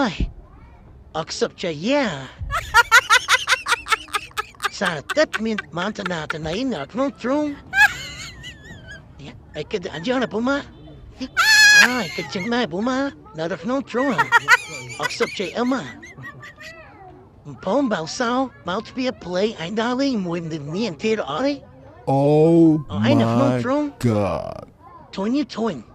Ay, aksap siya, yeah. Sa tatmin, manta natin na inak ng trum. Ay, kada, andiyan na buma. Ay, kadsing na buma. Nadak ng trum. Aksap siya, ama. Pong bao sao, mouth be a play, ay dali mo in the niyan tiro ay. Oh Ay, nak ng my trum. god. Toin you toin.